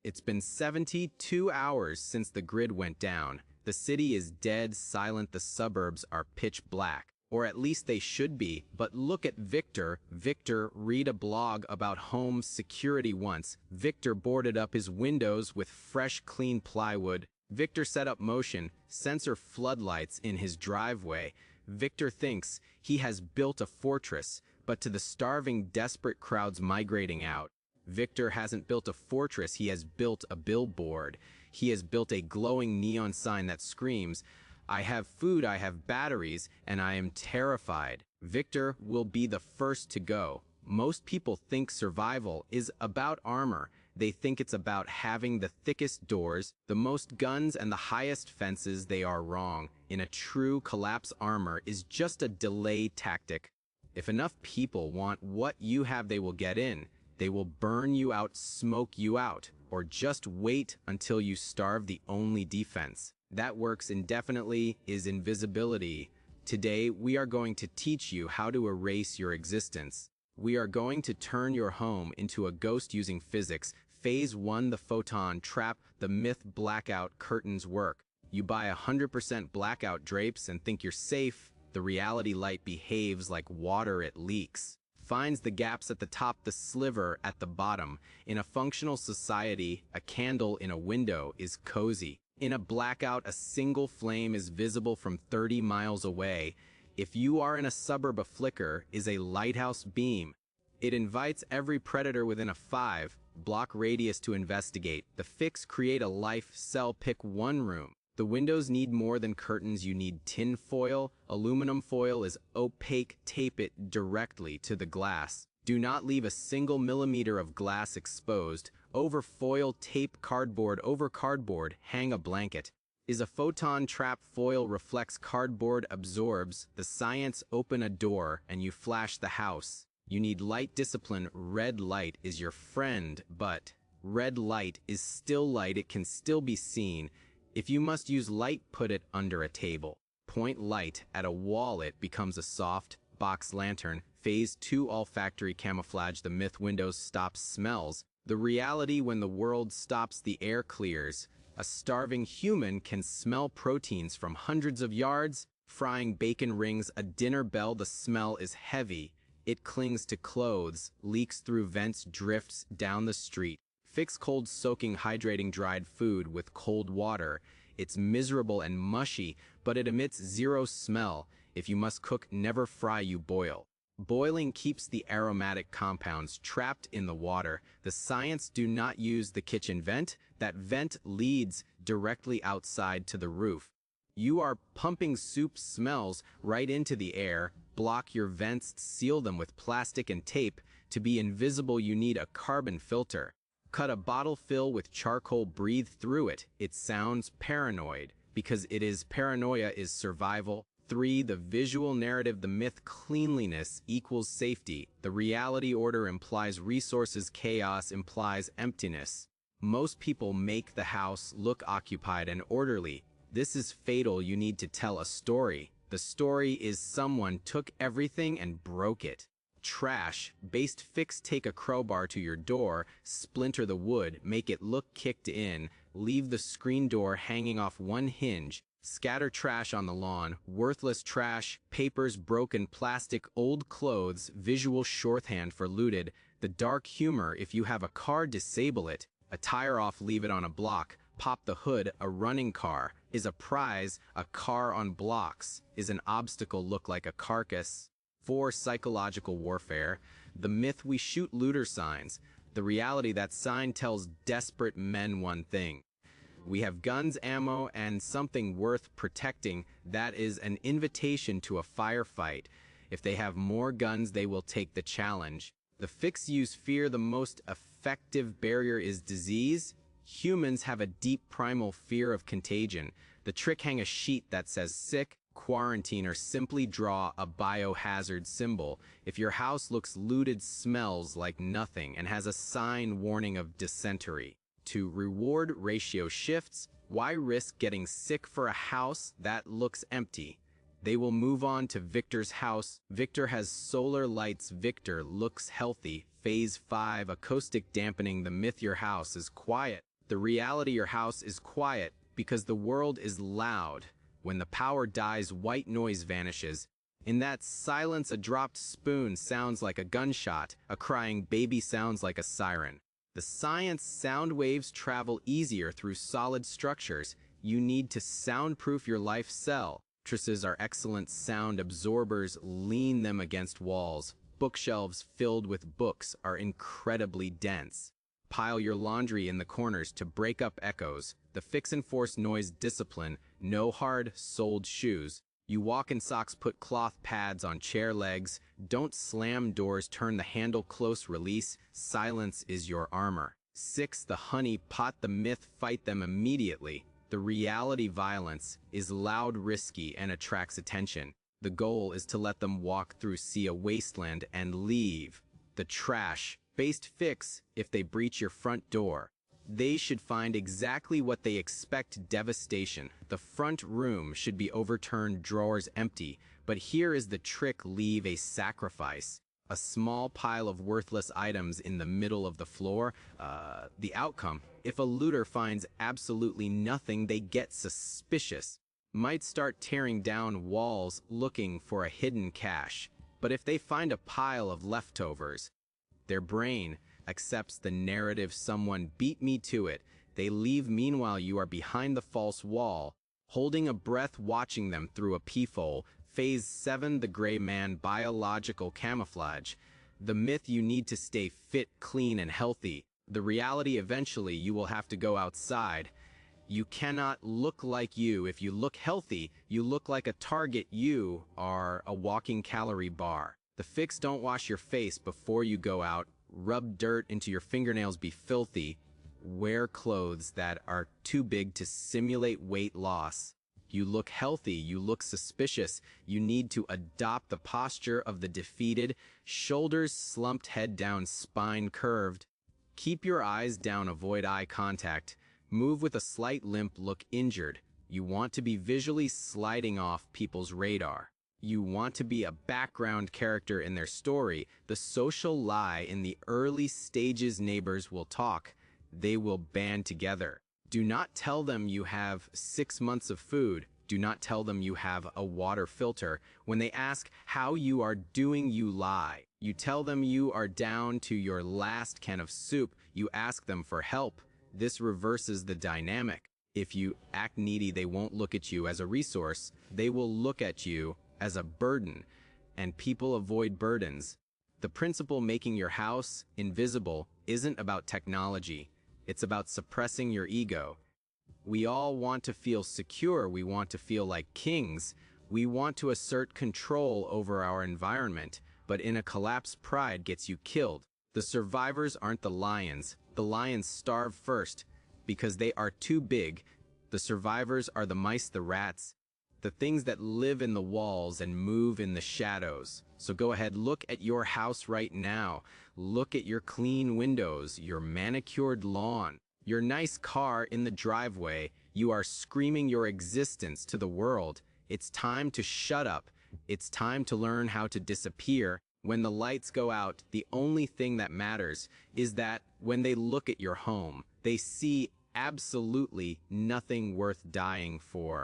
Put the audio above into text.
It's been 72 hours since the grid went down. The city is dead silent, the suburbs are pitch black. Or at least they should be, but look at Victor. Victor read a blog about home security once. Victor boarded up his windows with fresh, clean plywood. Victor set up motion sensor floodlights in his driveway. Victor thinks he has built a fortress, but to the starving, desperate crowds migrating out, Victor hasn't built a fortress, he has built a billboard. He has built a glowing neon sign that screams, "I have food, I have batteries, and I am terrified." Victor will be the first to go. Most people think survival is about armor. They think it's about having the thickest doors, the most guns, and the highest fences. They are wrong. In a true collapse, armor is just a delay tactic. If enough people want what you have, they will get in. They will burn you out, smoke you out, or just wait until you starve. The only defense that works indefinitely is invisibility. Today, we are going to teach you how to erase your existence. We are going to turn your home into a ghost using physics. Phase 1, the photon trap, the myth blackout curtains work. You buy 100% blackout drapes and think you're safe. The reality light behaves like water, it leaks. Finds the gaps at the top, the sliver at the bottom. In a functional society, a candle in a window is cozy. In a blackout, a single flame is visible from 30 miles away. If you are in a suburb, a flicker is a lighthouse beam. It invites every predator within a 5-block radius to investigate. The fix: create a life cell, pick one room. The windows need more than curtains, you need tin foil. Aluminum foil is opaque, tape it directly to the glass. Do not leave a single millimeter of glass exposed. Over foil, tape cardboard. Over cardboard, hang a blanket. Is a photon trap. Foil reflects, cardboard absorbs. The science: open a door and you flash the house. You need light discipline. Red light is your friend, but red light is still light. It can still be seen. If you must use light, put it under a table. Point light at a wall, it becomes a soft box lantern. Phase 2, olfactory camouflage, the myth: windows stops smells. The reality: when the world stops, the air clears. A starving human can smell proteins from hundreds of yards. Frying bacon rings a dinner bell, the smell is heavy. It clings to clothes, leaks through vents, drifts down the street. Fix cold soaking, hydrating dried food with cold water. It's miserable and mushy, but it emits zero smell. If you must cook, never fry, you boil. Boiling keeps the aromatic compounds trapped in the water. The science: do not use the kitchen vent. That vent leads directly outside to the roof. You are pumping soup smells right into the air. Block your vents, seal them with plastic and tape. To be invisible, you need a carbon filter. Cut a bottle, fill with charcoal, breathe through it. It sounds paranoid, because it is. Paranoia is survival. 3, the visual narrative, the myth: cleanliness equals safety. The reality: order implies resources, chaos implies emptiness. Most people make the house look occupied and orderly. This is fatal. You need to tell a story. The story is someone took everything and broke it. Trash-based fix: take a crowbar to your door, splinter the wood, make it look kicked in, leave the screen door hanging off one hinge, scatter trash on the lawn. Worthless trash: papers, broken plastic, old clothes. Visual shorthand for looted. The dark humor: if you have a car, disable it. A tire off, leave it on a block. Pop the hood: a running car is a prize. A car on blocks is an obstacle. Look like a carcass. 4, psychological warfare, the myth: we shoot looter signs. The reality: that sign tells desperate men one thing: we have guns, ammo, and something worth protecting. That is an invitation to a firefight. If they have more guns, they will take the challenge. The fix: use fear. The most effective barrier is disease. Humans have a deep primal fear of contagion. The trick: hang a sheet that says sick, quarantine, or simply draw a biohazard symbol. If your house looks looted, smells like nothing, and has a sign warning of dysentery. 2, reward ratio shifts. Why risk getting sick for a house that looks empty? They will move on to Victor's house. Victor has solar lights. Victor looks healthy. Phase 5, acoustic dampening, the myth: your house is quiet. The reality your house is quiet because the world is loud. When the power dies, white noise vanishes. In that silence, a dropped spoon sounds like a gunshot, a crying baby sounds like a siren. The science sound waves travel easier through solid structures. You need to soundproof your life cell. Mattresses are excellent sound absorbers. Lean them against walls. Bookshelves filled with books are incredibly dense. Pile your laundry in the corners to break up echoes. The fix and force noise discipline. No hard-soled shoes. You walk in socks, put cloth pads on chair legs. Don't slam doors, turn the handle close, release. Silence is your armor. 6. The honey pot the myth, fight them immediately. The reality violence is loud, risky, and attracts attention. The goal is to let them walk through, see a wasteland, and leave. The trash-based fix if they breach your front door. They should find exactly what they expect: devastation. The front room should be overturned, drawers empty. But here is the trick: leave a sacrifice. A small pile of worthless items in the middle of the floor. The outcome: if a looter finds absolutely nothing, they get suspicious. Might start tearing down walls looking for a hidden cache. But if they find a pile of leftovers, their brain accepts the narrative: someone beat me to it. They leave. Meanwhile, you are behind the false wall, holding a breath, watching them through a peephole. Phase 7, the gray man, biological camouflage. The myth: you need to stay fit, clean, and healthy. The reality: eventually you will have to go outside. You cannot look like you. If you look healthy, you look like a target. You are a walking calorie bar. The fix: don't wash your face before you go out. Rub dirt into your fingernails, be filthy. Wear clothes that are too big to simulate weight loss. You look healthy, you look suspicious. You need to adopt the posture of the defeated. Shoulders slumped, head down, spine curved. Keep your eyes down, avoid eye contact. Move with a slight limp, look injured. You want to be visually sliding off people's radar. You want to be a background character in their story. The social lie: in the early stages, neighbors will talk. They will band together. Do not tell them you have 6 months of food. Do not tell them you have a water filter. When they ask how you are doing, you lie. You tell them you are down to your last can of soup. You ask them for help. This reverses the dynamic. If you act needy, they won't look at you as a resource. They will look at you as a burden, and people avoid burdens. The principle: making your house invisible isn't about technology. It's about suppressing your ego. We all want to feel secure. We want to feel like kings. We want to assert control over our environment, but in a collapse, pride gets you killed. The survivors aren't the lions. The lions starve first because they are too big. The survivors are the mice, the rats, the things that live in the walls and move in the shadows. So go ahead, look at your house right now. Look at your clean windows, your manicured lawn, your nice car in the driveway. You are screaming your existence to the world. It's time to shut up. It's time to learn how to disappear. When the lights go out, the only thing that matters is that when they look at your home, they see absolutely nothing worth dying for.